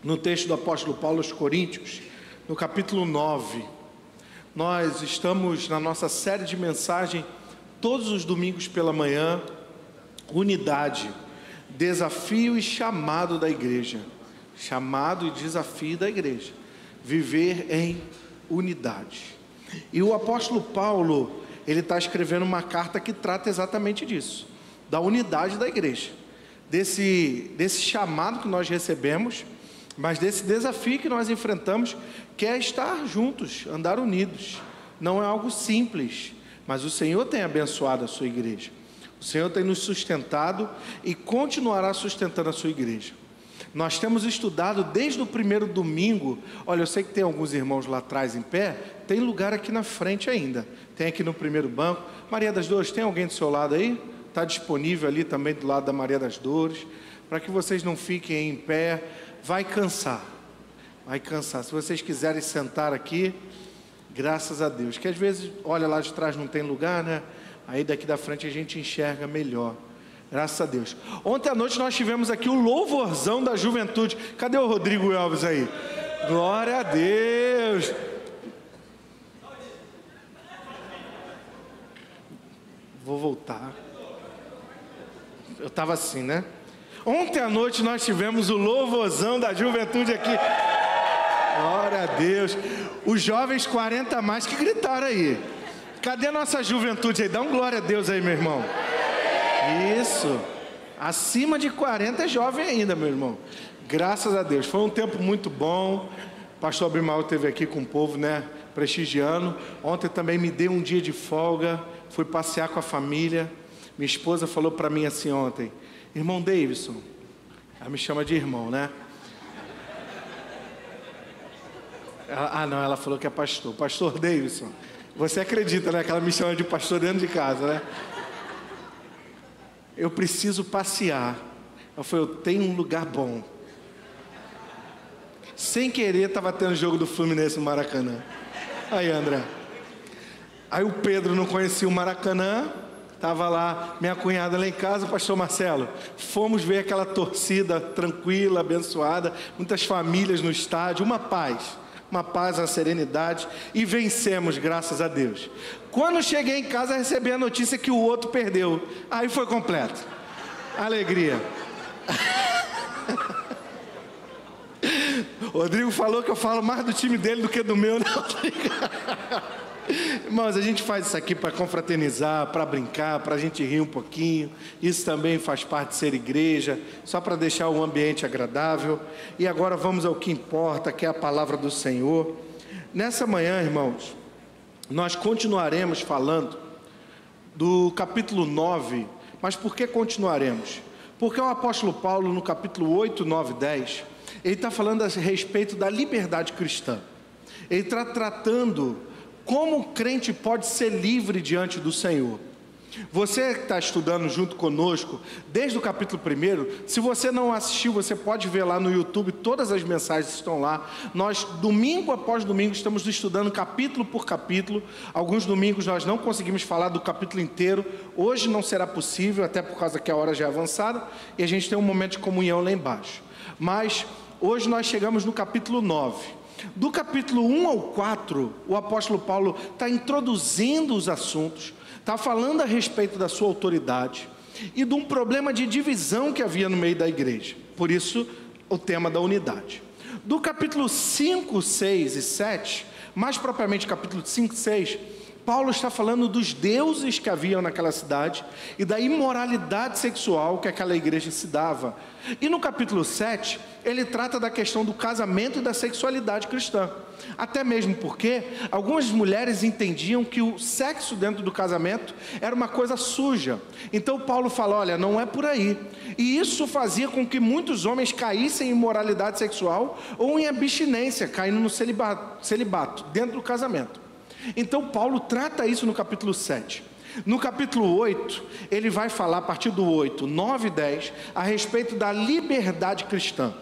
no texto do apóstolo Paulo aos Coríntios, no capítulo 9. Nós estamos na nossa série de mensagem todos os domingos pela manhã, unidade, desafio e chamado da igreja. Chamado e desafio da igreja, viver em unidade. E o apóstolo Paulo, ele está escrevendo uma carta que trata exatamente disso, da unidade da igreja, desse chamado que nós recebemos, mas desse desafio que nós enfrentamos, que é estar juntos, andar unidos. Não é algo simples, mas o Senhor tem abençoado a sua igreja, o Senhor tem nos sustentado e continuará sustentando a sua igreja. Nós temos estudado desde o primeiro domingo. Olha, eu sei que tem alguns irmãos lá atrás em pé, tem lugar aqui na frente ainda, tem aqui no primeiro banco. Maria das Dores, tem alguém do seu lado aí? Está disponível ali também do lado da Maria das Dores, para que vocês não fiquem em pé. Vai cansar, se vocês quiserem sentar aqui, graças a Deus, que às vezes, olha, lá de trás não tem lugar, né? Aí daqui da frente a gente enxerga melhor. Graças a Deus. Ontem à noite nós tivemos aqui o louvorzão da juventude. Cadê o Rodrigo Elvis aí? Glória a Deus. Vou voltar. Eu estava assim, né? Ontem à noite nós tivemos o louvorzão da juventude aqui. Glória a Deus. Os jovens 40 a mais que gritaram aí. Cadê a nossa juventude aí? Dá um glória a Deus aí, meu irmão. Isso, acima de 40 é jovem ainda, meu irmão. Graças a Deus, foi um tempo muito bom. O pastor Abimael esteve aqui com o povo, né, prestigiando. Ontem também me dei um dia de folga, fui passear com a família. Minha esposa falou para mim assim ontem: irmão Davidson, ela me chama de irmão, né? Ela falou que é pastor. Pastor Davidson, você acredita, né, que ela me chama de pastor dentro de casa, né? Eu preciso passear. Eu falei, eu tenho um lugar bom. Sem querer, estava tendo jogo do Fluminense no Maracanã. Aí, André. Aí o Pedro não conhecia o Maracanã. Estava lá, minha cunhada lá em casa, o pastor Marcelo. Fomos ver aquela torcida tranquila, abençoada. Muitas famílias no estádio, uma paz, a serenidade. E vencemos, graças a Deus. Quando cheguei em casa, recebi a notícia que o outro perdeu. Aí foi completo. Alegria. O Rodrigo falou que eu falo mais do time dele do que do meu. Não. Irmãos, a gente faz isso aqui para confraternizar, para brincar, para a gente rir um pouquinho. Isso também faz parte de ser igreja, só para deixar o ambiente agradável. E agora vamos ao que importa, que é a palavra do Senhor. Nessa manhã, irmãos, nós continuaremos falando do capítulo 9, mas por que continuaremos? Porque o apóstolo Paulo, no capítulo 8, 9 e 10, ele está falando a respeito da liberdade cristã. Ele está tratando como o crente pode ser livre diante do Senhor. Você que está estudando junto conosco, desde o capítulo 1, se você não assistiu, você pode ver lá no YouTube, todas as mensagens estão lá. Nós, domingo após domingo, estamos estudando capítulo por capítulo. Alguns domingos nós não conseguimos falar do capítulo inteiro. Hoje não será possível, até por causa que a hora já é avançada, e a gente tem um momento de comunhão lá embaixo. Mas hoje nós chegamos no capítulo 9. Do capítulo 1 ao 4, o apóstolo Paulo está introduzindo os assuntos, está falando a respeito da sua autoridade e de um problema de divisão que havia no meio da igreja. Por isso, o tema da unidade. Do capítulo 5, 6 e 7, mais propriamente capítulo 5 e 6, Paulo está falando dos deuses que haviam naquela cidade e da imoralidade sexual que aquela igreja se dava. E no capítulo 7, ele trata da questão do casamento e da sexualidade cristã. Até mesmo porque algumas mulheres entendiam que o sexo dentro do casamento era uma coisa suja. Então Paulo fala, olha, não é por aí. E isso fazia com que muitos homens caíssem em imoralidade sexual ou em abstinência, caindo no celibato dentro do casamento. Então Paulo trata isso no capítulo 7. No capítulo 8, ele vai falar a partir do 8, 9 e 10, a respeito da liberdade cristã.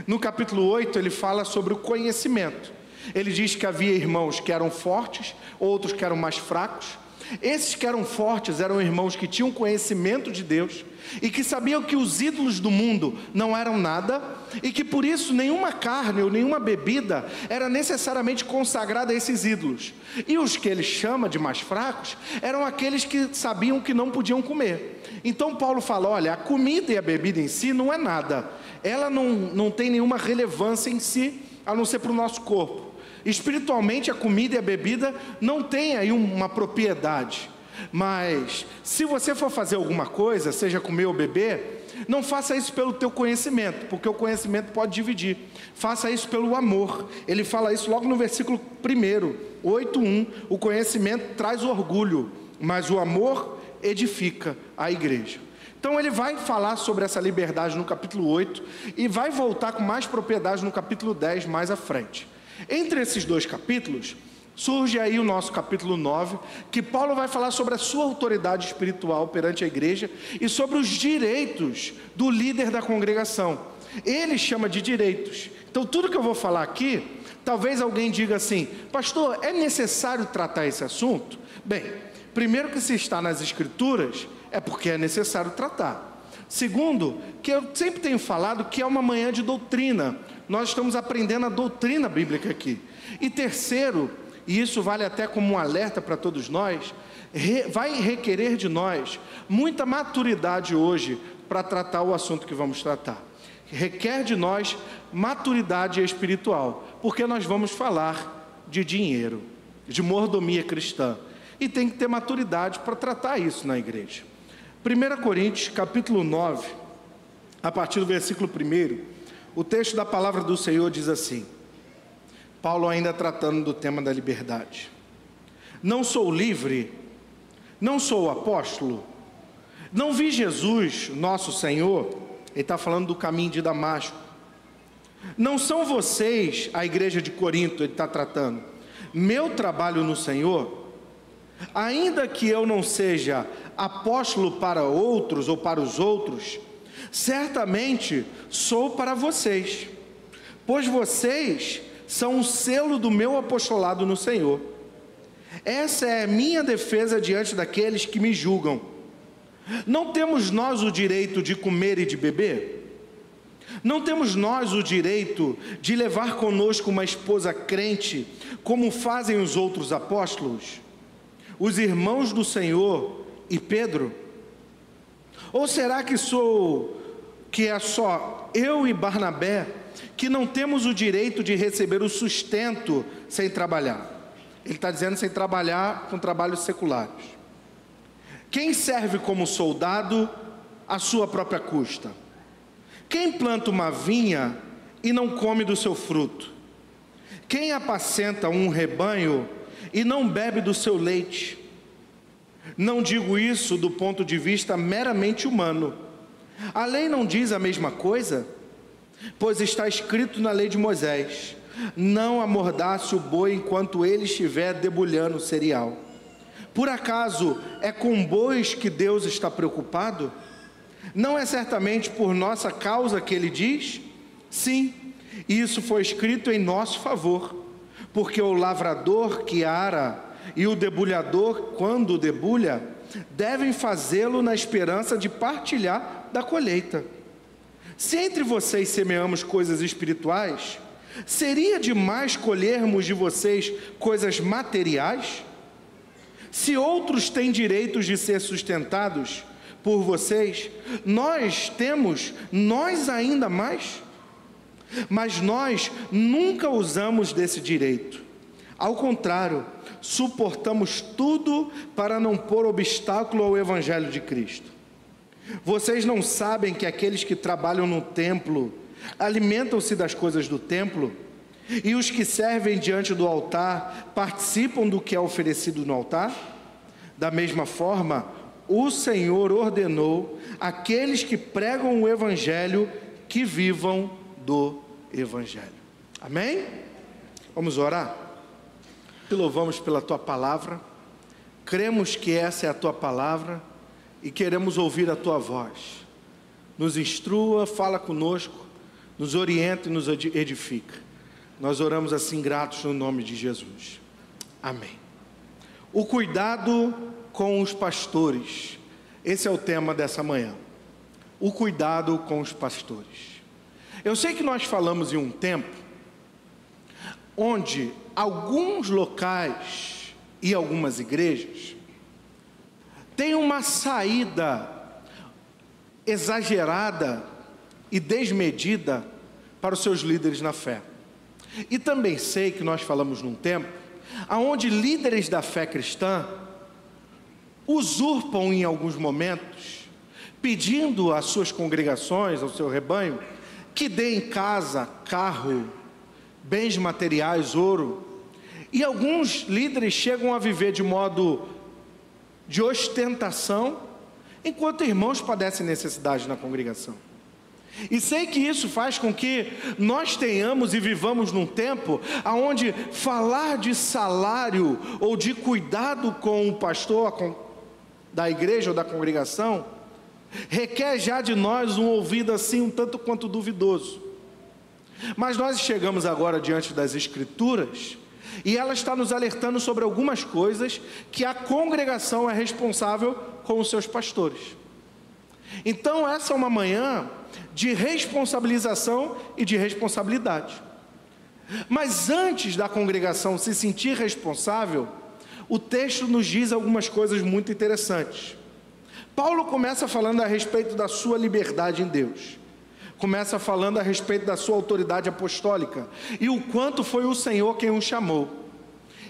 No capítulo 8, ele fala sobre o conhecimento. Ele diz que havia irmãos que eram fortes, outros que eram mais fracos. Esses que eram fortes eram irmãos que tinham conhecimento de Deus e que sabiam que os ídolos do mundo não eram nada e que por isso nenhuma carne ou nenhuma bebida era necessariamente consagrada a esses ídolos. E os que ele chama de mais fracos eram aqueles que sabiam que não podiam comer. Então Paulo fala, olha, a comida e a bebida em si não é nada, ela não tem nenhuma relevância em si, a não ser para o nosso corpo. Espiritualmente a comida e a bebida não têm aí uma propriedade, mas se você for fazer alguma coisa, seja comer ou beber, não faça isso pelo teu conhecimento, porque o conhecimento pode dividir, faça isso pelo amor. Ele fala isso logo no versículo 1, 8:1, o conhecimento traz orgulho, mas o amor edifica a igreja. Então ele vai falar sobre essa liberdade no capítulo 8 e vai voltar com mais propriedade no capítulo 10 mais à frente. Entre esses dois capítulos, surge aí o nosso capítulo 9, que Paulo vai falar sobre a sua autoridade espiritual perante a igreja e sobre os direitos do líder da congregação. Ele chama de direitos. Então tudo que eu vou falar aqui, talvez alguém diga assim, pastor, é necessário tratar esse assunto? Bem, primeiro que se está nas escrituras, é porque é necessário tratar. Segundo, que eu sempre tenho falado que é uma manhã de doutrina, nós estamos aprendendo a doutrina bíblica aqui. E terceiro, e isso vale até como um alerta para todos nós, vai requerer de nós muita maturidade hoje para tratar o assunto que vamos tratar. Requer de nós maturidade espiritual, porque nós vamos falar de dinheiro, de mordomia cristã, e tem que ter maturidade para tratar isso na igreja. 1 Coríntios capítulo 9, a partir do versículo 1, o texto da palavra do Senhor diz assim, Paulo ainda tratando do tema da liberdade: não sou livre, não sou apóstolo, não vi Jesus, nosso Senhor. Ele está falando do caminho de Damasco. Não são vocês, a igreja de Corinto, ele está tratando, meu trabalho no Senhor, ainda que eu não seja apóstolo para outros ou para os outros, certamente sou para vocês, pois vocês são o selo do meu apostolado no Senhor. Essa é a minha defesa diante daqueles que me julgam. Não temos nós o direito de comer e de beber? Não temos nós o direito de levar conosco uma esposa crente, como fazem os outros apóstolos, os irmãos do Senhor e Pedro? Ou será que é só eu e Barnabé que não temos o direito de receber o sustento sem trabalhar? Ele está dizendo sem trabalhar com trabalhos seculares. Quem serve como soldado à sua própria custa? Quem planta uma vinha e não come do seu fruto? Quem apacenta um rebanho e não bebe do seu leite? Não digo isso do ponto de vista meramente humano. A lei não diz a mesma coisa? Pois está escrito na lei de Moisés: não amordace o boi enquanto ele estiver debulhando o cereal. Por acaso é com bois que Deus está preocupado? Não é certamente por nossa causa que ele diz? Sim, isso foi escrito em nosso favor, porque o lavrador que ara e o debulhador, quando debulha, devem fazê-lo na esperança de partilhar da colheita. Se entre vocês semeamos coisas espirituais, seria demais colhermos de vocês coisas materiais? Se outros têm direitos de ser sustentados por vocês, nós ainda mais. Mas nós nunca usamos desse direito. Ao contrário, suportamos tudo para não pôr obstáculo ao Evangelho de Cristo. Vocês não sabem que aqueles que trabalham no templo alimentam-se das coisas do templo? E os que servem diante do altar participam do que é oferecido no altar? Da mesma forma, o Senhor ordenou àqueles que pregam o Evangelho que vivam do Evangelho. Amém? Vamos orar? Te louvamos pela Tua Palavra, cremos que essa é a Tua Palavra e queremos ouvir a Tua voz. Nos instrua, fala conosco, nos orienta e nos edifica. Nós oramos assim gratos no nome de Jesus. Amém. O cuidado com os pastores. Esse é o tema dessa manhã. O cuidado com os pastores. Eu sei que nós falamos em um tempo onde alguns locais e algumas igrejas têm uma saída exagerada e desmedida para os seus líderes na fé. E também sei que nós falamos num tempo onde líderes da fé cristã usurpam em alguns momentos, pedindo às suas congregações, ao seu rebanho, que deem casa, carro, bens materiais, ouro. E alguns líderes chegam a viver de modo de ostentação, enquanto irmãos padecem necessidade na congregação. E sei que isso faz com que nós tenhamos e vivamos num tempo onde falar de salário ou de cuidado com o pastor da igreja ou da congregação requer já de nós um ouvido assim um tanto quanto duvidoso. Mas nós chegamos agora diante das Escrituras e ela está nos alertando sobre algumas coisas que a congregação é responsável com os seus pastores. Então essa é uma manhã de responsabilização e de responsabilidade. Mas antes da congregação se sentir responsável, o texto nos diz algumas coisas muito interessantes. Paulo começa falando a respeito da sua liberdade em Deus. Começa falando a respeito da sua autoridade apostólica e o quanto foi o Senhor quem o chamou.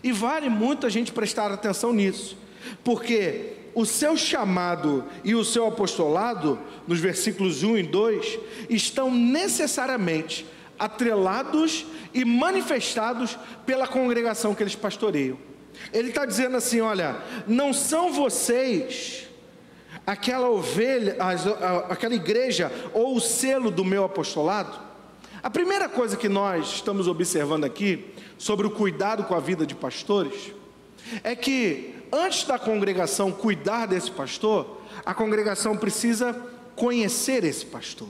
E vale muito a gente prestar atenção nisso, porque o seu chamado e o seu apostolado, nos versículos 1 e 2, estão necessariamente atrelados e manifestados pela congregação que eles pastoreiam. Ele está dizendo assim: olha, não são vocês aquela ovelha, aquela igreja ou o selo do meu apostolado. A primeira coisa que nós estamos observando aqui sobre o cuidado com a vida de pastores é que antes da congregação cuidar desse pastor, a congregação precisa conhecer esse pastor.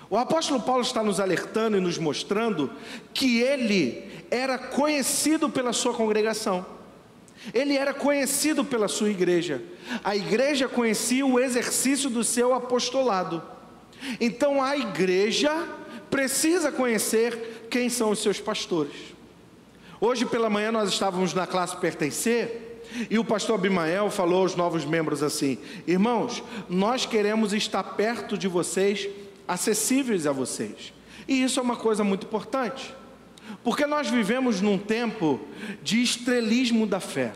O apóstolo Paulo está nos alertando e nos mostrando que ele era conhecido pela sua congregação. Ele era conhecido pela sua igreja. A igreja conhecia o exercício do seu apostolado. Então a igreja precisa conhecer quem são os seus pastores. Hoje pela manhã nós estávamos na classe Pertencer e o pastor Abimael falou aos novos membros assim: irmãos, nós queremos estar perto de vocês, acessíveis a vocês. E isso é uma coisa muito importante, porque nós vivemos num tempo de estrelismo da fé,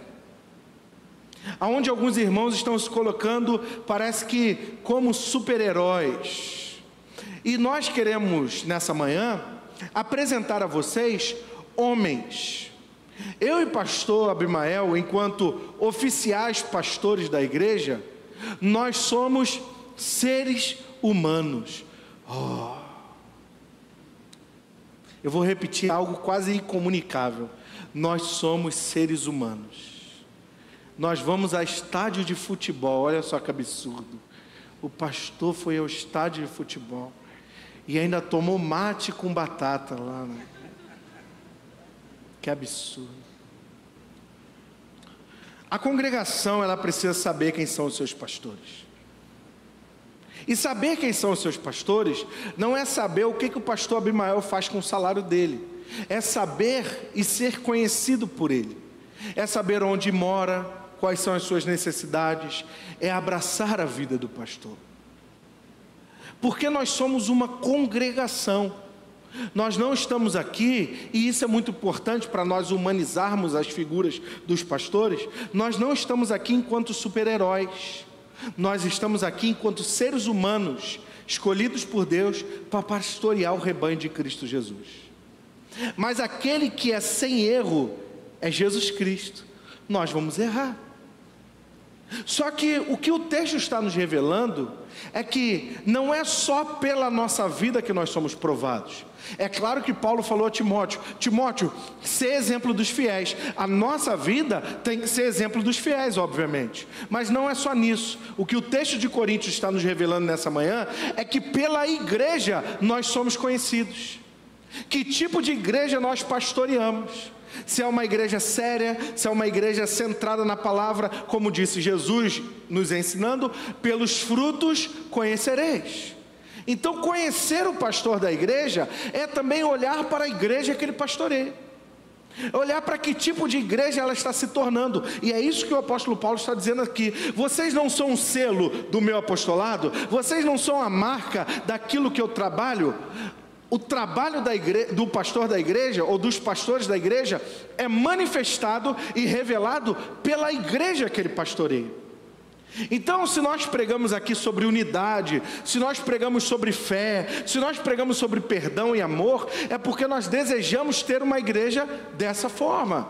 onde alguns irmãos estão se colocando, parece que como super-heróis. E nós queremos nessa manhã apresentar a vocês homens. Eu e pastor Abimael, enquanto oficiais pastores da igreja, nós somos seres humanos. Eu vou repetir algo quase incomunicável. Nós somos seres humanos. Nós vamos a estádio de futebol. Olha só que absurdo. O pastor foi ao estádio de futebol e ainda tomou mate com batata lá, né? Que absurdo. A congregação, ela precisa saber quem são os seus pastores. E saber quem são os seus pastores não é saber o que o pastor Abimael faz com o salário dele. É saber e ser conhecido por ele. É saber onde mora, quais são as suas necessidades. É abraçar a vida do pastor. Porque nós somos uma congregação. Nós não estamos aqui, e isso é muito importante para nós humanizarmos as figuras dos pastores, nós não estamos aqui enquanto super-heróis. Nós estamos aqui enquanto seres humanos, escolhidos por Deus para pastorear o rebanho de Cristo Jesus. Mas aquele que é sem erro é Jesus Cristo. Nós vamos errar. Só que o que o texto está nos revelando é que não é só pela nossa vida que nós somos provados. É claro que Paulo falou a Timóteo: Timóteo, ser exemplo dos fiéis. A nossa vida tem que ser exemplo dos fiéis, obviamente. Mas não é só nisso. O que o texto de Coríntios está nos revelando nessa manhã é que pela igreja nós somos conhecidos. Que tipo de igreja nós pastoreamos? se é uma igreja séria, se é uma igreja centrada na palavra, como disse Jesus nos ensinando, pelos frutos conhecereis. Então conhecer o pastor da igreja é também olhar para a igreja que ele pastoreia, olhar para que tipo de igreja ela está se tornando. E é isso que o apóstolo Paulo está dizendo aqui: vocês não são um selo do meu apostolado, vocês não são a marca daquilo que eu trabalho. O trabalho do pastor da igreja, ou dos pastores da igreja, é manifestado e revelado pela igreja que ele pastoreia. Então, se nós pregamos aqui sobre unidade, se nós pregamos sobre fé, se nós pregamos sobre perdão e amor, é porque nós desejamos ter uma igreja dessa forma.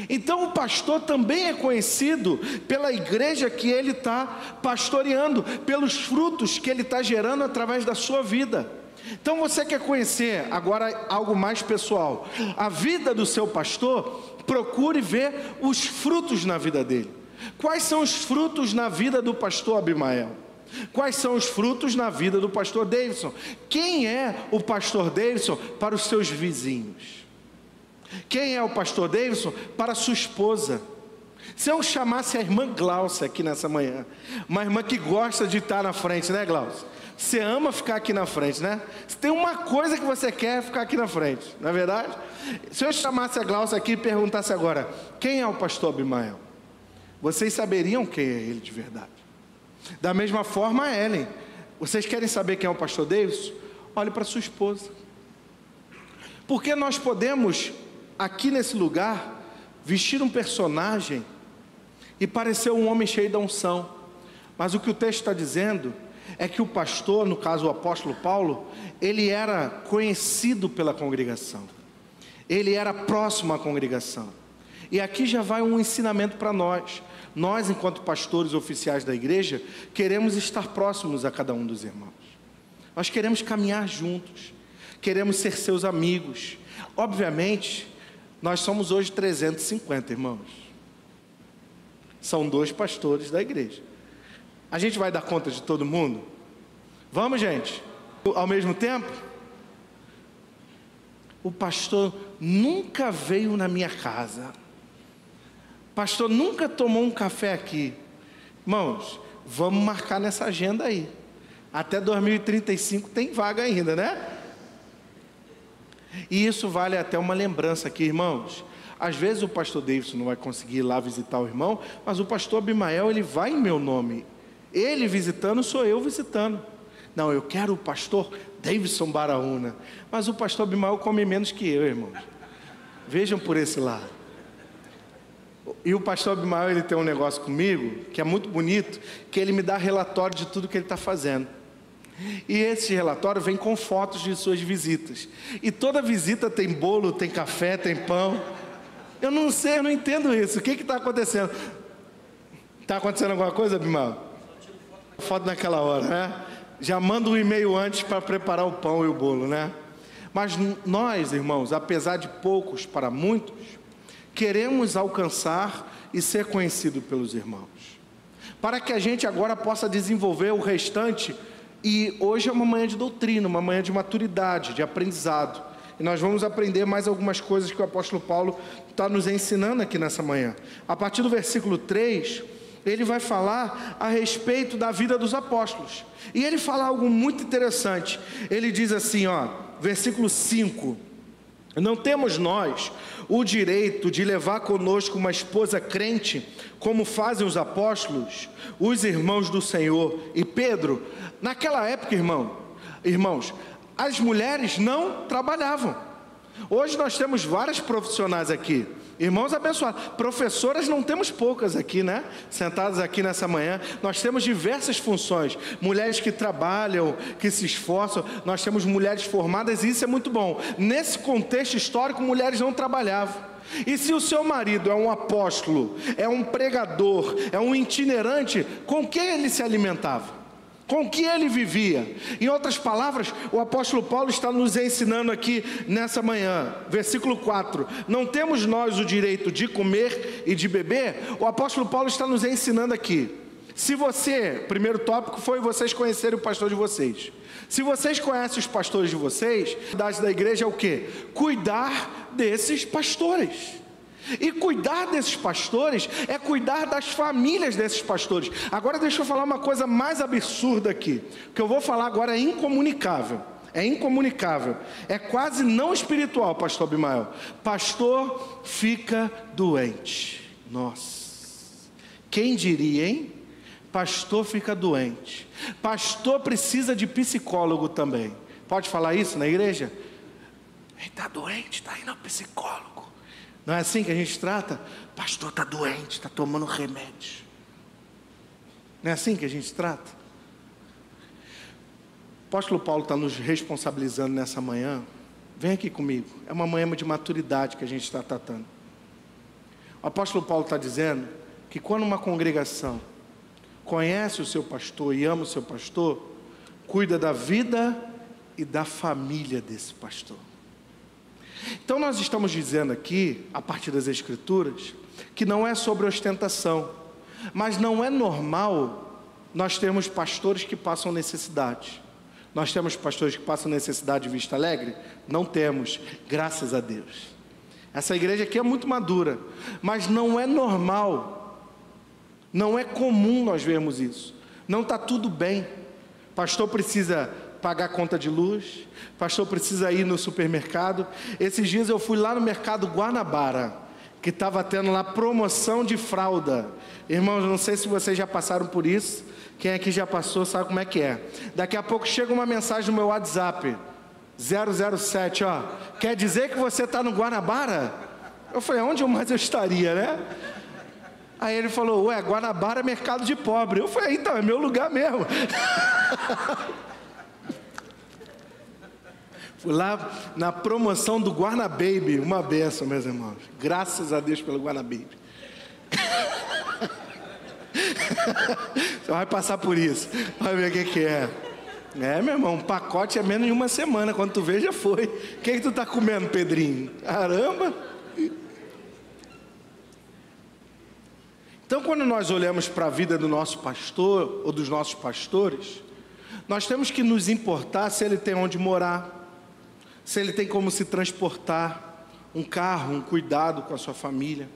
Então o pastor também é conhecido pela igreja que ele está pastoreando, pelos frutos que ele está gerando através da sua vida. Então você quer conhecer agora algo mais pessoal, a vida do seu pastor? Procure ver os frutos na vida dele. Quais são os frutos na vida do pastor Abimael? Quais são os frutos na vida do pastor Davidson? Quem é o pastor Davidson para os seus vizinhos? Quem é o pastor Davidson para a sua esposa? Se eu chamasse a irmã Glaucia aqui nessa manhã, uma irmã que gosta de estar na frente, né, Glaucia? Você ama ficar aqui na frente, né? Se tem uma coisa que você quer, é ficar aqui na frente, não é verdade? Se eu chamasse a Glaucia aqui e perguntasse agora: quem é o pastor Abimael? Vocês saberiam quem é ele de verdade. Da mesma forma a Ellen. Vocês querem saber quem é o pastor Davidson? Olhe para sua esposa. Porque nós podemos, aqui nesse lugar, vestir um personagem e parecer um homem cheio da unção. Mas o que o texto está dizendo é que o pastor, no caso o apóstolo Paulo, ele era conhecido pela congregação. Ele era próximo à congregação. E aqui já vai um ensinamento para nós. Nós, enquanto pastores oficiais da igreja, queremos estar próximos a cada um dos irmãos. Nós queremos caminhar juntos, queremos ser seus amigos. Obviamente, nós somos hoje 350 irmãos. São 2 pastores da igreja. A gente vai dar conta de todo mundo? Vamos, gente? Ao mesmo tempo? O pastor nunca veio na minha casa. O pastor nunca tomou um café aqui. Irmãos, vamos marcar nessa agenda aí. Até 2035 tem vaga ainda, né? E isso vale até uma lembrança aqui, irmãos. Às vezes o pastor Davidson não vai conseguir ir lá visitar o irmão, mas o pastor Abimael, ele vai em meu nome. Ele visitando, sou eu visitando. Não, eu quero o pastor Davidson Baraúna. Mas o pastor Abimael come menos que eu, irmãos. Vejam por esse lado. E o pastor Abimael, ele tem um negócio comigo, que é muito bonito, que ele me dá relatório de tudo que ele está fazendo. E esse relatório vem com fotos de suas visitas. E toda visita tem bolo, tem café, tem pão. Eu não sei, eu não entendo isso. O que está acontecendo? Está acontecendo alguma coisa, Abimael? Foto naquela hora, né? Já manda um e-mail antes para preparar o pão e o bolo, né? Mas nós, irmãos, apesar de poucos para muitos, queremos alcançar e ser conhecido pelos irmãos, para que a gente agora possa desenvolver o restante. E hoje é uma manhã de doutrina, uma manhã de maturidade, de aprendizado. E nós vamos aprender mais algumas coisas que o apóstolo Paulo está nos ensinando aqui nessa manhã. A partir do versículo 3, ele vai falar a respeito da vida dos apóstolos. E ele fala algo muito interessante. Ele diz assim, versículo 5: não temos nós o direito de levar conosco uma esposa crente, como fazem os apóstolos, os irmãos do Senhor. E Pedro, naquela época, irmãos, as mulheres não trabalhavam. Hoje nós temos várias profissionais aqui, irmãos abençoados. Professoras não temos poucas aqui, né? Sentadas aqui nessa manhã. Nós temos diversas funções. Mulheres que trabalham, que se esforçam. Nós temos mulheres formadas e isso é muito bom. Nesse contexto histórico, mulheres não trabalhavam. E se o seu marido é um apóstolo, é um pregador, é um itinerante, com quem ele se alimentava? Com que ele vivia? Em outras palavras, o apóstolo Paulo está nos ensinando aqui nessa manhã, versículo 4, não temos nós o direito de comer e de beber? O apóstolo Paulo está nos ensinando aqui Se você, primeiro tópico foi vocês conhecerem o pastor de vocês. Se vocês conhecem os pastores de vocês, a idade da igreja é o quê? Cuidar desses pastores. E cuidar desses pastores é cuidar das famílias desses pastores. Agora deixa eu falar uma coisa mais absurda aqui. O que eu vou falar agora é incomunicável. É incomunicável. É quase não espiritual, pastor Abimael. Pastor fica doente. Nossa. Quem diria, hein? Pastor fica doente. Pastor precisa de psicólogo também. Pode falar isso na igreja? Ele está doente, está indo ao psicólogo. Não é assim que a gente trata? Pastor está doente, está tomando remédio. Não é assim que a gente trata? O apóstolo Paulo está nos responsabilizando nessa manhã. Vem aqui comigo. É uma manhã de maturidade que a gente está tratando. O apóstolo Paulo está dizendo que quando uma congregação conhece o seu pastor e ama o seu pastor, cuida da vida e da família desse pastor. Então nós estamos dizendo aqui, a partir das Escrituras, que não é sobre ostentação, mas não é normal nós termos pastores que passam necessidade. Nós temos pastores que passam necessidade de Vista Alegre? Não temos, graças a Deus. Essa igreja aqui é muito madura, mas não é normal. Não é comum nós vermos isso. Não está tudo bem. Pastor precisa pagar conta de luz. Pastor precisa ir no supermercado. Esses dias eu fui lá no mercado Guanabara, que estava tendo lá promoção de fralda. Irmãos, não sei se vocês já passaram por isso. Quem aqui já passou sabe como é que é. Daqui a pouco chega uma mensagem no meu WhatsApp. 007, ó. Quer dizer que você está no Guanabara? Eu falei, onde mais eu estaria, né? Aí ele falou, ué, Guanabara é mercado de pobre. Eu falei, então, é meu lugar mesmo. Fui lá na promoção do Guanababy, uma benção, meus irmãos. Graças a Deus pelo Guanababy. Você vai passar por isso, vai ver o que é. É, meu irmão, um pacote é menos de uma semana, quando tu vê já foi. O que tu tá comendo, Pedrinho? Caramba! Então, quando nós olhamos para a vida do nosso pastor, ou dos nossos pastores, nós temos que nos importar se ele tem onde morar, se ele tem como se transportar, um carro, um cuidado com a sua família.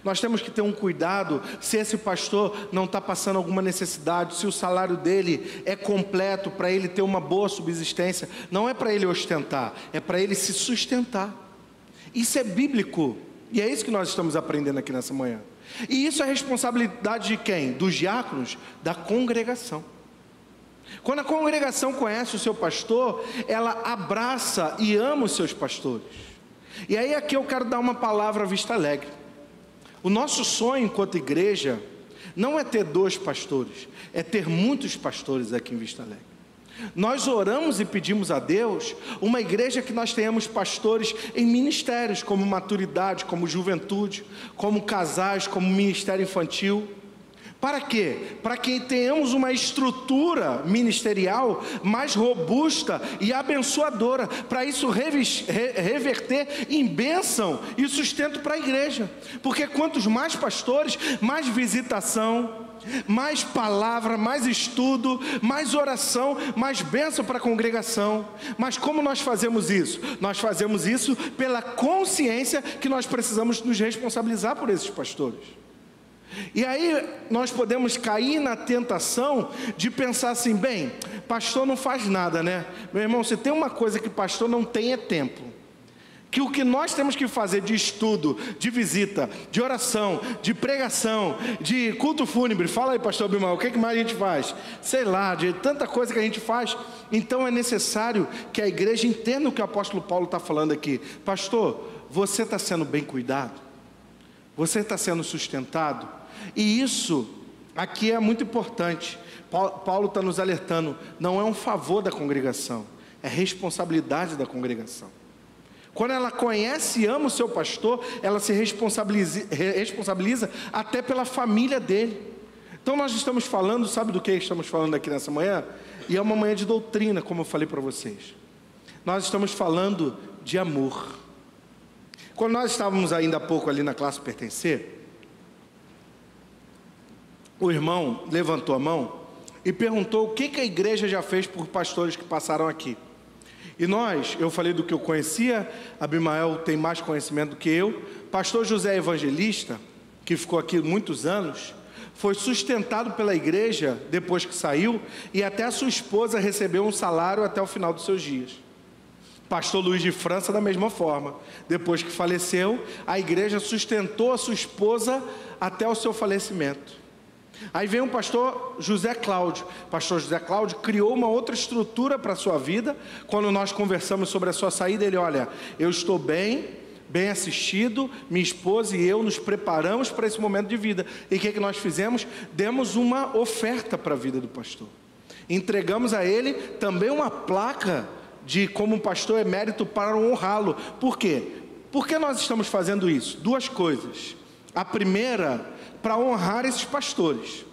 Nós temos que ter um cuidado se esse pastor não está passando alguma necessidade, se o salário dele é completo para ele ter uma boa subsistência. Não é para ele ostentar, é para ele se sustentar. Isso é bíblico, e é isso que nós estamos aprendendo aqui nessa manhã. E isso é responsabilidade de quem? Dos diáconos, da congregação. Quando a congregação conhece o seu pastor, ela abraça e ama os seus pastores. E aí aqui eu quero dar uma palavra à Vista Alegre. O nosso sonho enquanto igreja não é ter 2 pastores, é ter muitos pastores aqui em Vista Alegre. Nós oramos e pedimos a Deus uma igreja que nós tenhamos pastores em ministérios, como maturidade, como juventude, como casais, como ministério infantil. Para quê? Para que tenhamos uma estrutura ministerial mais robusta e abençoadora, para isso reverter em bênção e sustento para a igreja. Porque quantos mais pastores, mais visitação, mais palavra, mais estudo, mais oração, mais bênção para a congregação. Mas como nós fazemos isso? Nós fazemos isso pela consciência que nós precisamos nos responsabilizar por esses pastores. E aí nós podemos cair na tentação de pensar assim, bem, pastor não faz nada, né? Meu irmão, se tem uma coisa que pastor não tem é tempo. Que o que nós temos que fazer de estudo, de visita, de oração, de pregação, de culto fúnebre, fala aí, pastor Bimão, o que mais a gente faz? Sei lá, de tanta coisa que a gente faz. Então é necessário que a igreja entenda o que o apóstolo Paulo está falando aqui. Pastor, você está sendo bem cuidado? Você está sendo sustentado? E isso aqui é muito importante. Paulo está nos alertando, não é um favor da congregação, é responsabilidade da congregação. Quando ela conhece e ama o seu pastor, ela se responsabiliza até pela família dele. Então nós estamos falando, sabe do que estamos falando aqui nessa manhã? E é uma manhã de doutrina, como eu falei para vocês. Nós estamos falando de amor. Quando nós estávamos ainda há pouco ali na classe Pertencer, o irmão levantou a mão e perguntou o que a igreja já fez por pastores que passaram aqui. E eu falei do que eu conhecia, Abimael tem mais conhecimento do que eu. Pastor José Evangelista, que ficou aqui muitos anos, foi sustentado pela igreja depois que saiu, e até a sua esposa recebeu um salário até o final dos seus dias. Pastor Luiz de França, da mesma forma, depois que faleceu, a igreja sustentou a sua esposa até o seu falecimento. Aí vem o pastor José Cláudio. Pastor José Cláudio criou uma outra estrutura para a sua vida. Quando nós conversamos sobre a sua saída, ele: olha, eu estou bem assistido, minha esposa e eu nos preparamos para esse momento de vida. E o que nós fizemos? Demos uma oferta para a vida do pastor. Entregamos a ele também uma placa de como pastor emérito para honrá-lo. Por quê? Por que nós estamos fazendo isso? Duas coisas. A primeira, para honrar esses pastores,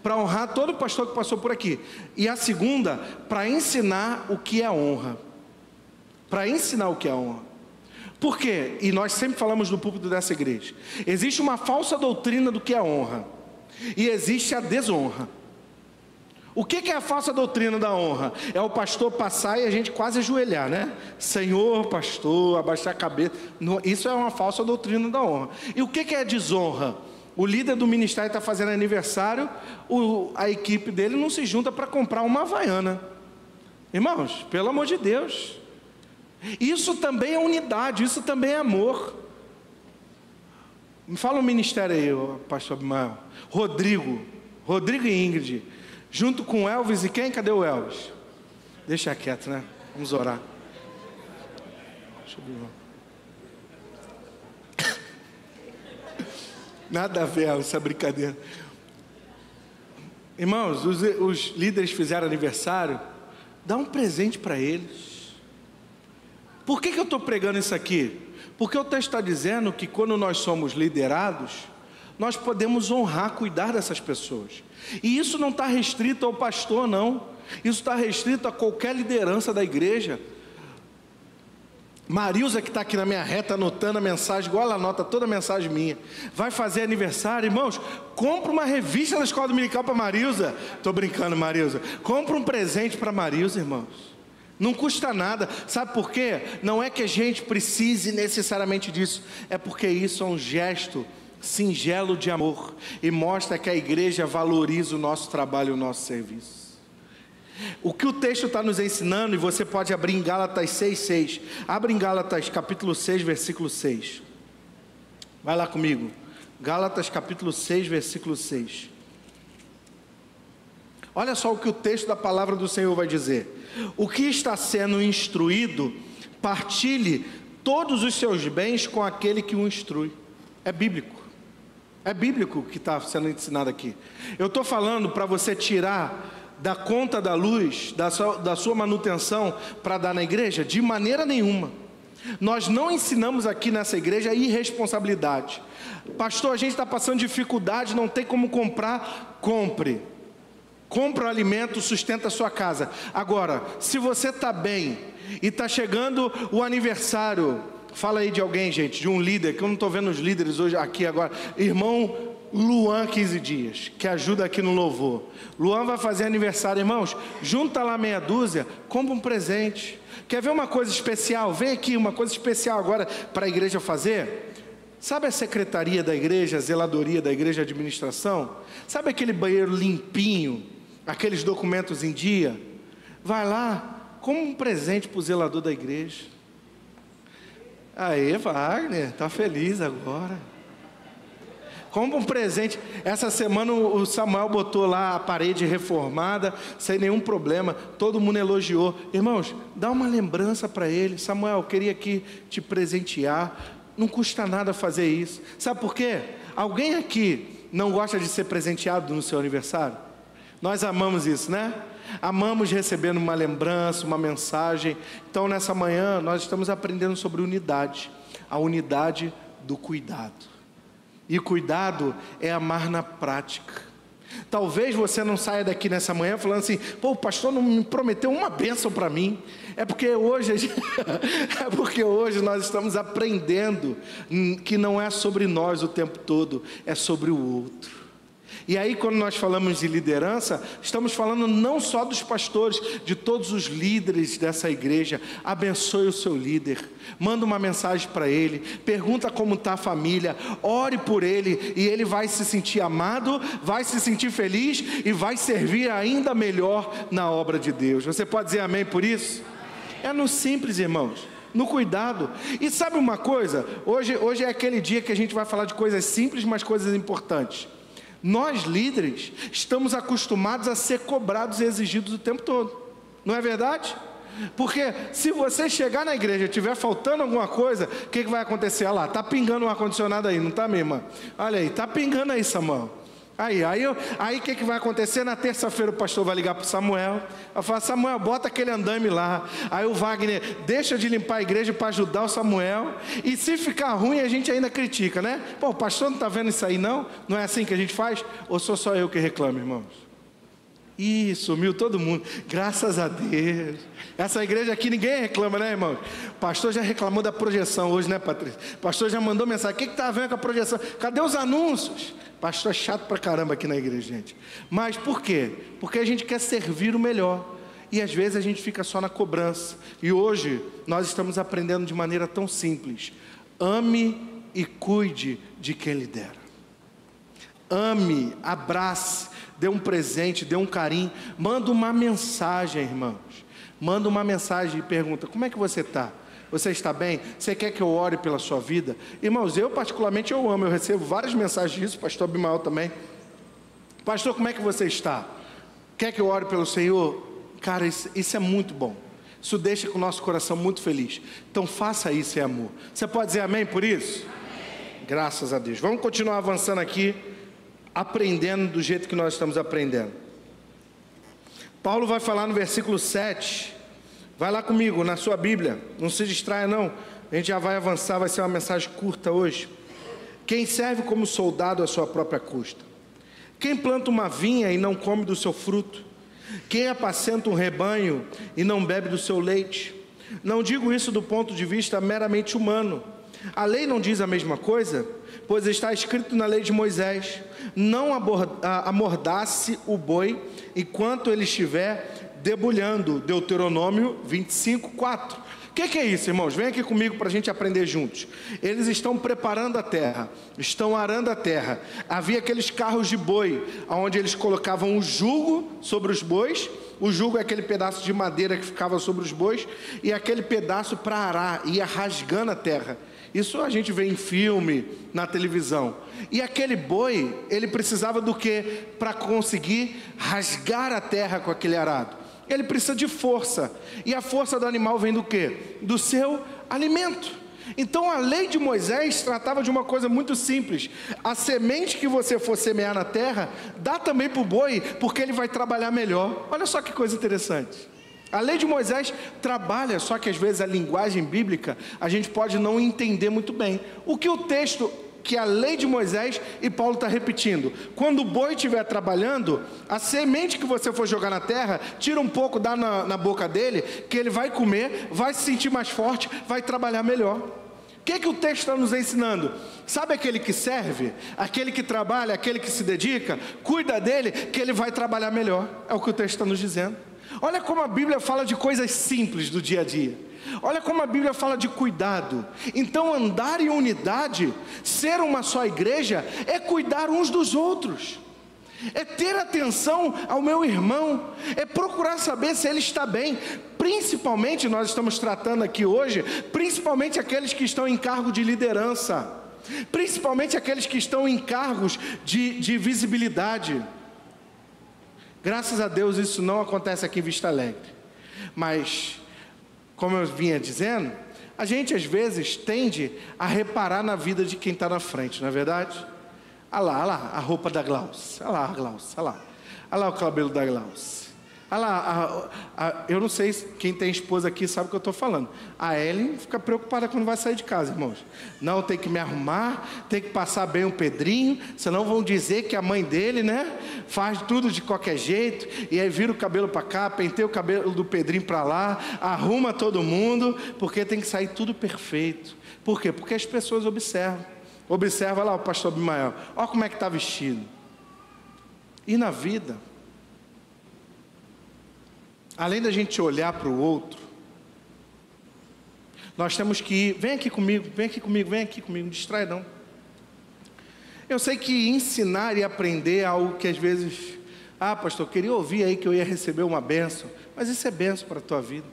para honrar todo pastor que passou por aqui. E a segunda, para ensinar o que é honra. Para ensinar o que é honra. Por quê? E nós sempre falamos no púlpito dessa igreja. Existe uma falsa doutrina do que é honra, e existe a desonra. O que é a falsa doutrina da honra? É o pastor passar e a gente quase ajoelhar, né? Senhor, pastor, abaixar a cabeça. Isso é uma falsa doutrina da honra. E o que é a desonra? O líder do ministério está fazendo aniversário, a equipe dele não se junta para comprar uma Havaiana. Irmãos, pelo amor de Deus, isso também é unidade, isso também é amor. Me fala o ministério aí, pastor Abimael. Rodrigo e Ingrid, junto com Elvis e quem? Cadê o Elvis? Deixa quieto, né? Vamos orar. Deixa eu ver. Nada a ver essa brincadeira. Irmãos, os líderes fizeram aniversário, dá um presente para eles. Por que eu estou pregando isso aqui? Porque o texto está dizendo que quando nós somos liderados, nós podemos honrar, cuidar dessas pessoas. E isso não está restrito ao pastor, não. Isso está restrito a qualquer liderança da igreja. Marilza, que está aqui na minha reta anotando a mensagem, igual ela anota toda a mensagem minha, vai fazer aniversário, irmãos, compra uma revista da escola dominical para Marilza. Estou brincando, Marilza. Compra um presente para Marilza, irmãos. Não custa nada. Sabe por quê? Não é que a gente precise necessariamente disso, é porque isso é um gesto singelo de amor e mostra que a igreja valoriza o nosso trabalho e o nosso serviço. O que o texto está nos ensinando, e você pode abrir em Gálatas 6:6. Abre em Gálatas capítulo 6, versículo 6. Vai lá comigo. Gálatas capítulo 6, versículo 6. Olha só o que o texto da palavra do Senhor vai dizer. O que está sendo instruído, partilhe todos os seus bens com aquele que o instrui. É bíblico. É bíblico o que está sendo ensinado aqui. Eu estou falando para você tirar da conta da luz, da sua manutenção para dar na igreja? De maneira nenhuma. Nós não ensinamos aqui nessa igreja a irresponsabilidade. Pastor, a gente está passando dificuldade, não tem como comprar. Compre o alimento, sustenta a sua casa. Agora, se você está bem e está chegando o aniversário, fala aí de alguém, gente, de um líder, que eu não estou vendo os líderes hoje aqui agora. Irmão Luan, 15 dias, que ajuda aqui no louvor. Luan vai fazer aniversário, irmãos, junta lá meia dúzia, compra um presente. Quer ver uma coisa especial? Vem aqui, uma coisa especial agora para a igreja fazer. Sabe a secretaria da igreja, a zeladoria da igreja, a administração? Sabe aquele banheiro limpinho, aqueles documentos em dia? Vai lá, como um presente para o zelador da igreja. Aê, Wagner, tá feliz agora. Compra um presente. Essa semana o Samuel botou lá a parede reformada, sem nenhum problema, todo mundo elogiou. Irmãos, dá uma lembrança para ele. Samuel, eu queria aqui te presentear. Não custa nada fazer isso. Sabe por quê? Alguém aqui não gosta de ser presenteado no seu aniversário? Nós amamos isso, né? Amamos recebendo uma lembrança, uma mensagem. Então nessa manhã nós estamos aprendendo sobre unidade. A unidade do cuidado. E cuidado é amar na prática. Talvez você não saia daqui nessa manhã falando assim: pô, o pastor não me prometeu uma bênção para mim. É porque hoje nós estamos aprendendo que não é sobre nós o tempo todo, é sobre o outro. E aí, quando nós falamos de liderança, estamos falando não só dos pastores, de todos os líderes dessa igreja. Abençoe o seu líder, manda uma mensagem para ele, pergunta como está a família, ore por ele, e ele vai se sentir amado, vai se sentir feliz e vai servir ainda melhor na obra de Deus. Você pode dizer amém por isso? É no simples, irmãos, no cuidado. E sabe uma coisa? Hoje é aquele dia que a gente vai falar de coisas simples, mas coisas importantes. Nós líderes estamos acostumados a ser cobrados e exigidos o tempo todo, não é verdade? Porque se você chegar na igreja e estiver faltando alguma coisa, o que vai acontecer? Olha lá, está pingando um ar-condicionado aí, não está, minha irmã? Olha aí, está pingando aí, Samuel. Aí o que vai acontecer? Na terça-feira o pastor vai ligar para o Samuel, vai falar: Samuel, bota aquele andame lá. Aí o Wagner deixa de limpar a igreja para ajudar o Samuel, e se ficar ruim a gente ainda critica, né? Pô, o pastor não está vendo isso aí não? Não é assim que a gente faz? Ou sou só eu que reclamo, irmãos? Ih, sumiu todo mundo, graças a Deus. Essa igreja aqui ninguém reclama, né, irmão? O pastor já reclamou da projeção hoje, né, Patrícia? O pastor já mandou mensagem: o que está vendo com a projeção? Cadê os anúncios? Pastor é chato pra caramba aqui na igreja, gente. Mas por quê? Porque a gente quer servir o melhor, e às vezes a gente fica só na cobrança. E hoje nós estamos aprendendo de maneira tão simples: ame e cuide de quem lidera. Ame, abrace, dê um presente, dê um carinho, manda uma mensagem, irmãos. Manda uma mensagem e pergunta: como é que você está? Você está bem? Você quer que eu ore pela sua vida? Irmãos, eu particularmente eu amo, eu recebo várias mensagens disso, pastor Abimael também. Pastor, como é que você está? Quer que eu ore pelo Senhor? Cara, isso é muito bom. Isso deixa com o nosso coração muito feliz. Então faça isso em amor. Você pode dizer amém por isso? Amém. Graças a Deus. Vamos continuar avançando aqui, aprendendo do jeito que nós estamos aprendendo. Paulo vai falar no versículo 7. Vai lá comigo, na sua Bíblia, não se distraia não, a gente já vai avançar, vai ser uma mensagem curta hoje. Quem serve como soldado à sua própria custa? Quem planta uma vinha e não come do seu fruto? Quem apacenta um rebanho e não bebe do seu leite? Não digo isso do ponto de vista meramente humano. A lei não diz a mesma coisa? Pois está escrito na lei de Moisés: não amordace o boi enquanto ele estiver debulhando. Deuteronômio 25:4. O que é isso, irmãos? Vem aqui comigo para a gente aprender juntos. Eles estão preparando a terra, estão arando a terra. Havia aqueles carros de boi, onde eles colocavam o jugo sobre os bois. O jugo é aquele pedaço de madeira que ficava sobre os bois, e aquele pedaço para arar, ia rasgando a terra. Isso a gente vê em filme, na televisão. E aquele boi, ele precisava do quê? Para conseguir rasgar a terra com aquele arado. Ele precisa de força. E a força do animal vem do quê? Do seu alimento. Então a lei de Moisés tratava de uma coisa muito simples: a semente que você for semear na terra, dá também para o boi, porque ele vai trabalhar melhor. Olha só que coisa interessante. A lei de Moisés trabalha, só que às vezes a linguagem bíblica a gente pode não entender muito bem. O que o texto, que a lei de Moisés, e Paulo está repetindo: quando o boi estiver trabalhando, a semente que você for jogar na terra, tira um pouco, dá na boca dele, que ele vai comer, vai se sentir mais forte, vai trabalhar melhor. O que o texto está nos ensinando? Sabe aquele que serve, aquele que trabalha, aquele que se dedica, cuida dele, que ele vai trabalhar melhor. É o que o texto está nos dizendo. Olha como a Bíblia fala de coisas simples do dia a dia. Olha como a Bíblia fala de cuidado. Então andar em unidade, ser uma só igreja, é cuidar uns dos outros, é ter atenção ao meu irmão, é procurar saber se ele está bem. Principalmente, nós estamos tratando aqui hoje, principalmente aqueles que estão em cargo de liderança, principalmente aqueles que estão em cargos de visibilidade. Graças a Deus isso não acontece aqui em Vista Alegre, mas, como eu vinha dizendo, a gente às vezes tende a reparar na vida de quem está na frente, não é verdade? Olha lá a roupa da Glaucia, olha lá a Glaucia, olha lá o cabelo da Glaucia, olha lá, eu não sei quem tem esposa aqui sabe o que eu estou falando. A Ellen fica preocupada quando vai sair de casa, irmãos. Não, tem que me arrumar, tem que passar bem o Pedrinho, senão vão dizer que a mãe dele, né, faz tudo de qualquer jeito, e aí vira o cabelo para cá, penteia o cabelo do Pedrinho para lá, arruma todo mundo, porque tem que sair tudo perfeito. Por quê? Porque as pessoas observam. Observa lá o pastor Abimael, olha como é que está vestido. E na vida, além da gente olhar para o outro, nós temos que ir, vem aqui comigo, não distrai não. Eu sei que ensinar e aprender é algo que às vezes, pastor, eu queria ouvir aí que eu ia receber uma bênção, mas isso é bênção para a tua vida.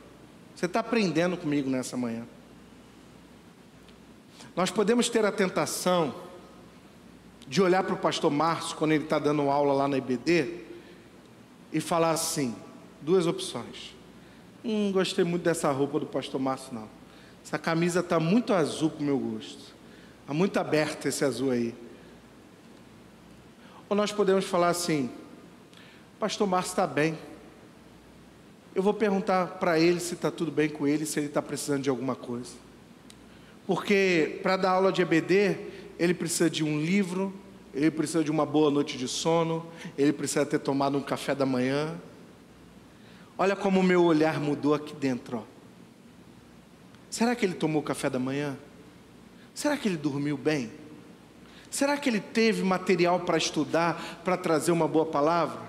Você está aprendendo comigo nessa manhã. Nós podemos ter a tentação de olhar para o pastor Márcio, quando ele está dando aula lá na IBD, e falar assim, duas opções. Gostei muito dessa roupa do pastor Márcio, não. Essa camisa está muito azul para o meu gosto. Está muito aberto esse azul aí. Ou nós podemos falar assim, pastor Márcio está bem. Eu vou perguntar para ele se está tudo bem com ele, se ele está precisando de alguma coisa. Porque para dar aula de EBD, ele precisa de um livro, ele precisa de uma boa noite de sono, ele precisa ter tomado um café da manhã. Olha como o meu olhar mudou aqui dentro, ó. Será que ele tomou café da manhã? Será que ele dormiu bem? Será que ele teve material para estudar, para trazer uma boa palavra?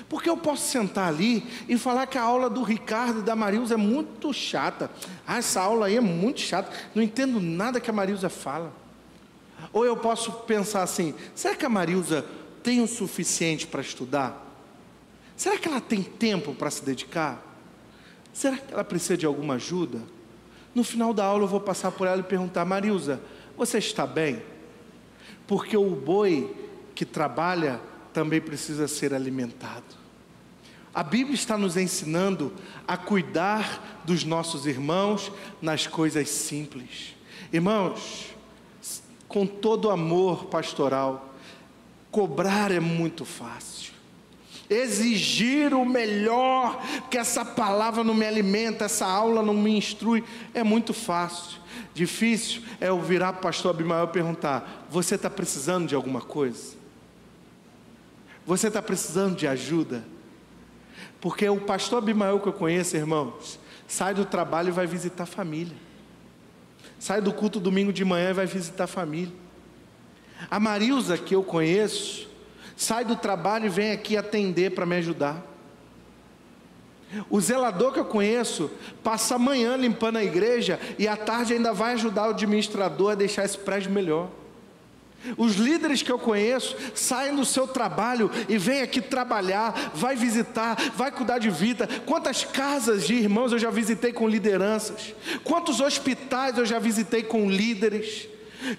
Porque eu posso sentar ali e falar que a aula do Ricardo e da Marilza é muito chata. Essa aula aí é muito chata, não entendo nada que a Marilza fala. Ou eu posso pensar assim, será que a Marilza tem o suficiente para estudar? Será que ela tem tempo para se dedicar? Será que ela precisa de alguma ajuda? No final da aula eu vou passar por ela e perguntar, Marilza, você está bem? Porque o boi que trabalha também precisa ser alimentado. A Bíblia está nos ensinando a cuidar dos nossos irmãos nas coisas simples. Irmãos, com todo amor pastoral, cobrar é muito fácil. Exigir o melhor, que essa palavra não me alimenta, essa aula não me instrui, é muito fácil. Difícil é eu virar para o pastor Abimael e perguntar, você está precisando de alguma coisa? Você está precisando de ajuda? Porque o pastor Abimael que eu conheço, irmãos, sai do trabalho e vai visitar a família. Sai do culto domingo de manhã e vai visitar a família. A Marilza que eu conheço, sai do trabalho e vem aqui atender para me ajudar. O zelador que eu conheço, passa a manhã limpando a igreja e à tarde ainda vai ajudar o administrador a deixar esse prédio melhor. Os líderes que eu conheço saem do seu trabalho e vêm aqui trabalhar, vai visitar, vai cuidar de vida. Quantas casas de irmãos eu já visitei com lideranças, quantos hospitais eu já visitei com líderes.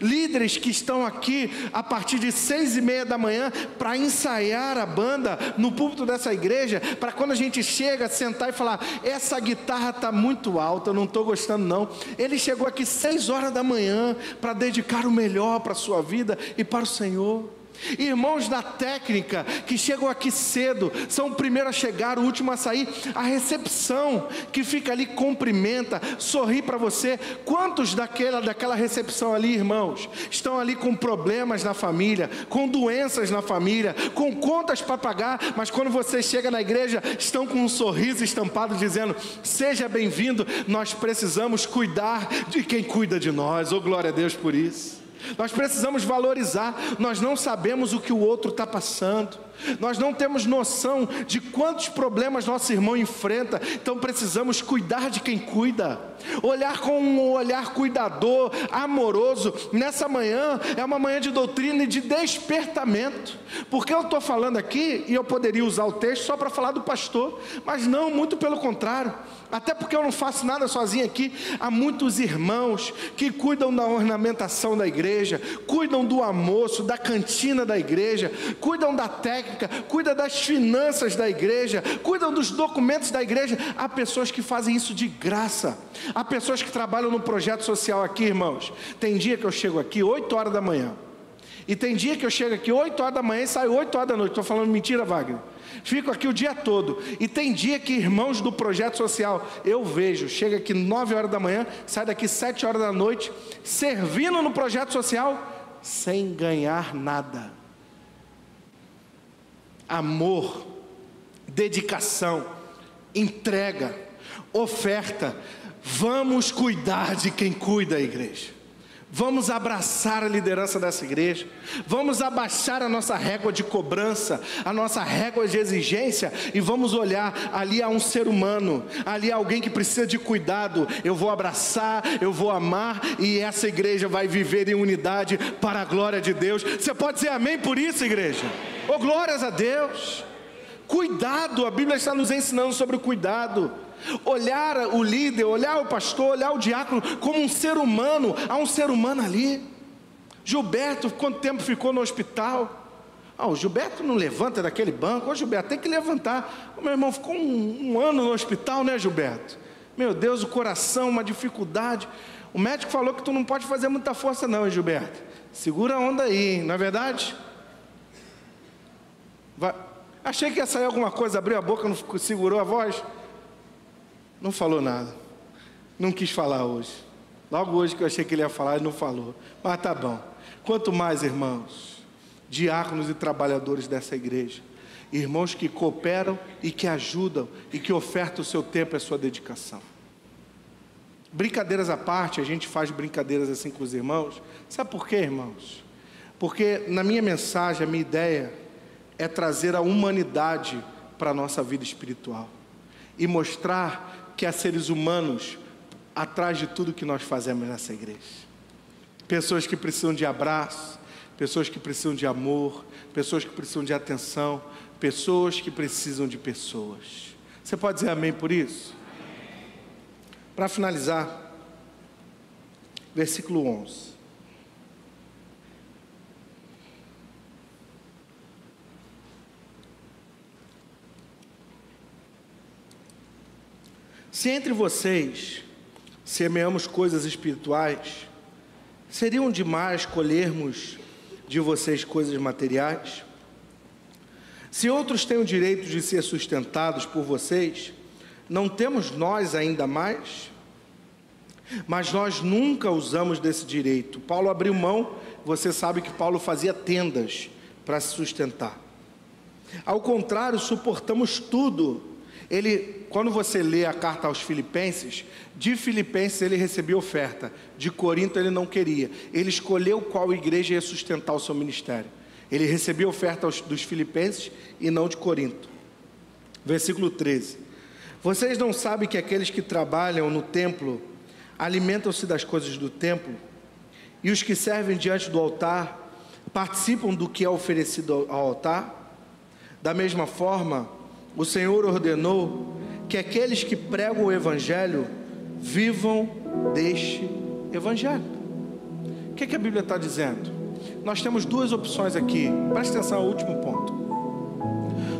Líderes que estão aqui a partir de 6:30 da manhã para ensaiar a banda no púlpito dessa igreja, para quando a gente chega, sentar e falar, essa guitarra está muito alta, eu não estou gostando não. Ele chegou aqui 6 horas da manhã para dedicar o melhor para a sua vida e para o Senhor. Irmãos da técnica que chegam aqui cedo, são o primeiro a chegar, o último a sair. A recepção que fica ali, cumprimenta, sorri para você. Quantos daquela recepção ali, irmãos, estão ali com problemas na família, com doenças na família, com contas para pagar, mas quando você chega na igreja, estão com um sorriso estampado dizendo, seja bem-vindo, nós precisamos cuidar de quem cuida de nós. Oh, glória a Deus por isso. Nós precisamos valorizar, nós não sabemos o que o outro está passando, nós não temos noção de quantos problemas nosso irmão enfrenta, então precisamos cuidar de quem cuida, olhar com um olhar cuidador, amoroso. Nessa manhã é uma manhã de doutrina e de despertamento, porque eu estou falando aqui, e eu poderia usar o texto só para falar do pastor, mas não, muito pelo contrário, até porque eu não faço nada sozinho aqui. Há muitos irmãos que cuidam da ornamentação da igreja, cuidam do almoço, da cantina da igreja, cuidam da técnica, cuidam das finanças da igreja, cuidam dos documentos da igreja. Há pessoas que fazem isso de graça, há pessoas que trabalham no projeto social aqui, irmãos. Tem dia que eu chego aqui 8 horas da manhã, e tem dia que eu chego aqui 8 horas da manhã e saio 8 horas da noite. Estou falando mentira, Wagner? Fico aqui o dia todo. E tem dia que irmãos do projeto social, eu vejo, chega aqui 9 horas da manhã, sai daqui 7 horas da noite, servindo no projeto social, sem ganhar nada. Amor, dedicação, entrega, oferta. Vamos cuidar de quem cuida da igreja. Vamos abraçar a liderança dessa igreja. Vamos abaixar a nossa régua de cobrança, a nossa régua de exigência, e vamos olhar, ali há um ser humano, ali há alguém que precisa de cuidado. Eu vou abraçar, eu vou amar, e essa igreja vai viver em unidade para a glória de Deus. Você pode dizer amém por isso, igreja? Oh, glórias a Deus! Cuidado, a Bíblia está nos ensinando sobre o cuidado. Olhar o líder, olhar o pastor, olhar o diácono como um ser humano. Há um ser humano ali. Gilberto, quanto tempo ficou no hospital? O Gilberto não levanta daquele banco. Gilberto, tem que levantar. Meu irmão ficou um ano no hospital, né, Gilberto? Meu Deus, o coração, uma dificuldade. O médico falou que tu não pode fazer muita força não, hein, Gilberto? Segura a onda aí, hein? Não é verdade? Achei que ia sair alguma coisa, abriu a boca, não segurou a voz. Não falou nada, não quis falar hoje. Logo hoje que eu achei que ele ia falar, ele não falou. Mas tá bom. Quanto mais, irmãos, diáconos e trabalhadores dessa igreja, irmãos que cooperam e que ajudam e que ofertam o seu tempo e a sua dedicação. Brincadeiras à parte, a gente faz brincadeiras assim com os irmãos. Sabe por quê, irmãos? Porque na minha mensagem, a minha ideia é trazer a humanidade para a nossa vida espiritual e mostrar que há seres humanos atrás de tudo que nós fazemos nessa igreja. Pessoas que precisam de abraço, pessoas que precisam de amor, pessoas que precisam de atenção, pessoas que precisam de pessoas. Você pode dizer amém por isso? Para finalizar, versículo 11. Se entre vocês semeamos coisas espirituais, seriam demais colhermos de vocês coisas materiais? Se outros têm o direito de ser sustentados por vocês, não temos nós ainda mais? Mas nós nunca usamos desse direito. Paulo abriu mão, você sabe que Paulo fazia tendas para se sustentar. Ao contrário, suportamos tudo. Quando você lê a carta aos Filipenses, de Filipenses ele recebia oferta, de Corinto ele não queria. Ele escolheu qual igreja ia sustentar o seu ministério. Ele recebia oferta dos Filipenses e não de Corinto. Versículo 13. Vocês não sabem que aqueles que trabalham no templo alimentam-se das coisas do templo, e os que servem diante do altar participam do que é oferecido ao altar? Da mesma forma, o Senhor ordenou que aqueles que pregam o Evangelho vivam deste Evangelho. O que a Bíblia está dizendo? Nós temos duas opções aqui, presta atenção ao último ponto.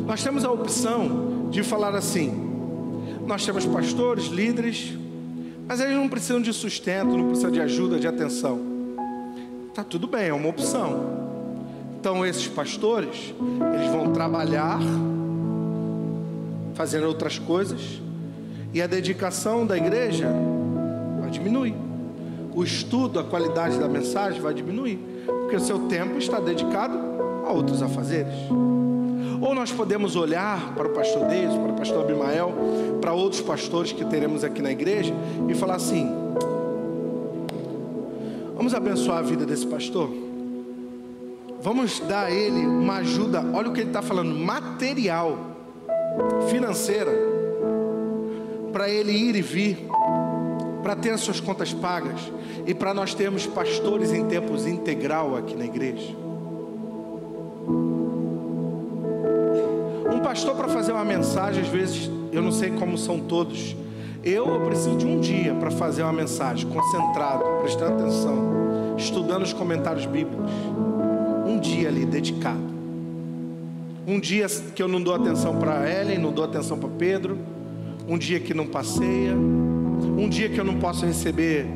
Nós temos a opção de falar assim: nós temos pastores, líderes, mas eles não precisam de sustento, não precisam de ajuda, de atenção. Está tudo bem, é uma opção. Então esses pastores, eles vão trabalhar, fazendo outras coisas, e a dedicação da igreja vai diminuir. O estudo, a qualidade da mensagem vai diminuir, porque o seu tempo está dedicado a outros afazeres. Ou nós podemos olhar para o pastor Deis, para o pastor Abimael, para outros pastores que teremos aqui na igreja e falar assim: vamos abençoar a vida desse pastor, vamos dar a ele uma ajuda, olha o que ele está falando, material, financeira, para ele ir e vir, para ter as suas contas pagas, e para nós termos pastores em tempos integral aqui na igreja. Um pastor, para fazer uma mensagem, às vezes, eu não sei como são todos, eu preciso de um dia para fazer uma mensagem, concentrado, prestando atenção, estudando os comentários bíblicos, um dia ali dedicado. Um dia que eu não dou atenção para Ellen, não dou atenção para Pedro, um dia que não passeia, um dia que eu não posso receber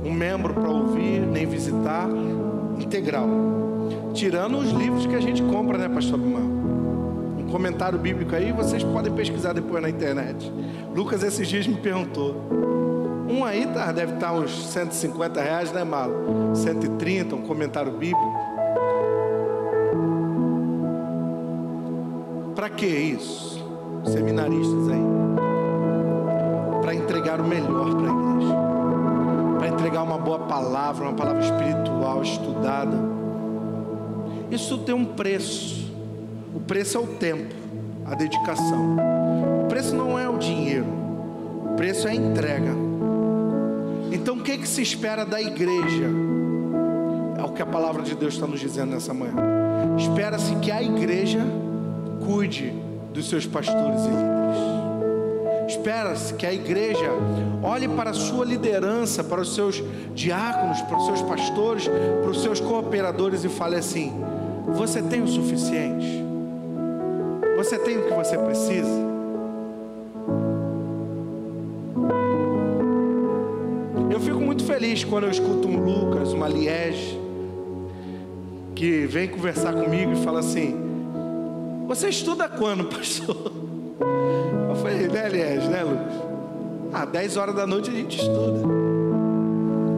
um membro para ouvir, nem visitar, integral. Tirando os livros que a gente compra, né, pastor Bimão? Um comentário bíblico aí, vocês podem pesquisar depois na internet. Lucas esses dias me perguntou. Um aí deve estar uns R$150, né, Malo? 130, um comentário bíblico. Para que isso? Seminaristas aí. Para entregar o melhor para a igreja. Para entregar pregar uma boa palavra, uma palavra espiritual, estudada. Isso tem um preço. O preço é o tempo, a dedicação. O preço não é o dinheiro, o preço é a entrega. Então o que se espera da igreja? É o que a palavra de Deus está nos dizendo nessa manhã. Espera-se que a igreja cuide dos seus pastores e líderes. Espera-se que a igreja olhe para a sua liderança, para os seus diáconos, para os seus pastores, para os seus cooperadores e fale assim: você tem o suficiente? Você tem o que você precisa? Eu fico muito feliz quando eu escuto um Lucas, uma Liege, que vem conversar comigo e fala assim: você estuda quando, pastor? Eu falei, né, Liege, né, Lucas? 10 horas da noite a gente estuda.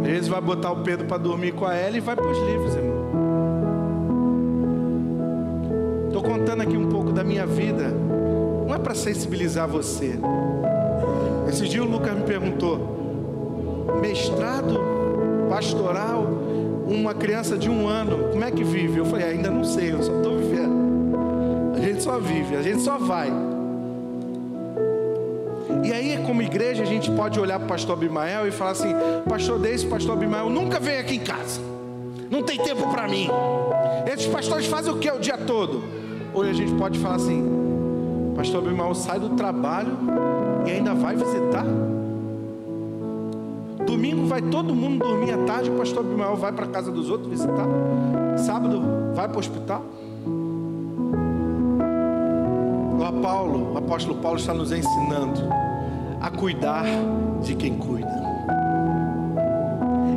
Às vezes vai botar o Pedro para dormir com a Ela e vai para os livros, irmão. Estou contando aqui um pouco da minha vida. Não é para sensibilizar você. Esse dia o Lucas me perguntou: mestrado pastoral, uma criança de 1 ano, como é que vive? Eu falei, ainda não sei, eu só estou vivendo. A gente só vive, a gente só vai. E aí, como igreja, a gente pode olhar para o pastor Abimael e falar assim: pastor Deise, pastor Abimael nunca vem aqui em casa, não tem tempo para mim. Esses pastores fazem o que o dia todo? Ou a gente pode falar assim: pastor Abimael sai do trabalho e ainda vai visitar. Domingo vai todo mundo dormir à tarde, o pastor Abimael vai para a casa dos outros visitar. Sábado vai para o hospital. O apóstolo Paulo está nos ensinando a cuidar de quem cuida.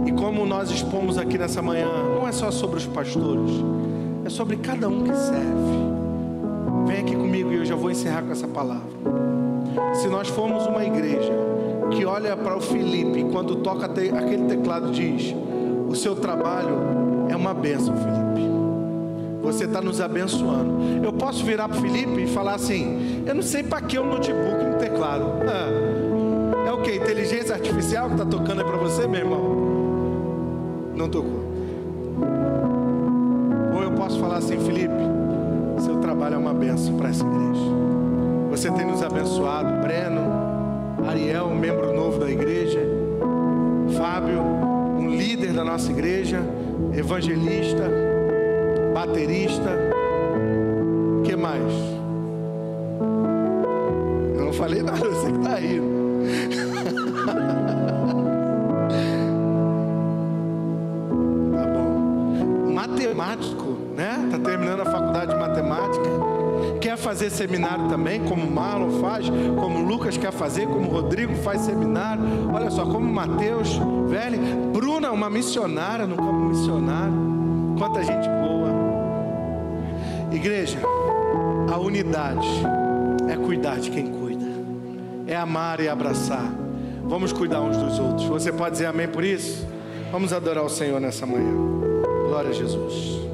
E como nós expomos aqui nessa manhã, não é só sobre os pastores, é sobre cada um que serve. Vem aqui comigo e eu já vou encerrar com essa palavra. Se nós formos uma igreja que olha para o Felipe, quando toca aquele teclado, diz: o seu trabalho é uma bênção, Felipe, você está nos abençoando. Eu posso virar para o Felipe e falar assim: eu não sei para que o notebook no teclado. É o que? Inteligência artificial que está tocando aí para você, meu irmão? Não tocou. Ou eu posso falar assim: Felipe, seu trabalho é uma bênção para essa igreja. Você tem nos abençoado. Breno, Ariel, um membro novo da igreja, Fábio, um líder da nossa igreja, evangelista, baterista. O que mais? Eu não falei nada, você que está rindo. Tá bom. Matemático, né? Está terminando a faculdade de matemática. Quer fazer seminário também, como o Marlon faz, como o Lucas quer fazer, como o Rodrigo faz seminário. Olha só, como o Mateus, velho. Bruna, uma missionária no campo missionário. Quanta gente boa. Igreja, a unidade é cuidar de quem cuida, é amar e abraçar. Vamos cuidar uns dos outros. Você pode dizer amém por isso? Vamos adorar o Senhor nessa manhã. Glória a Jesus.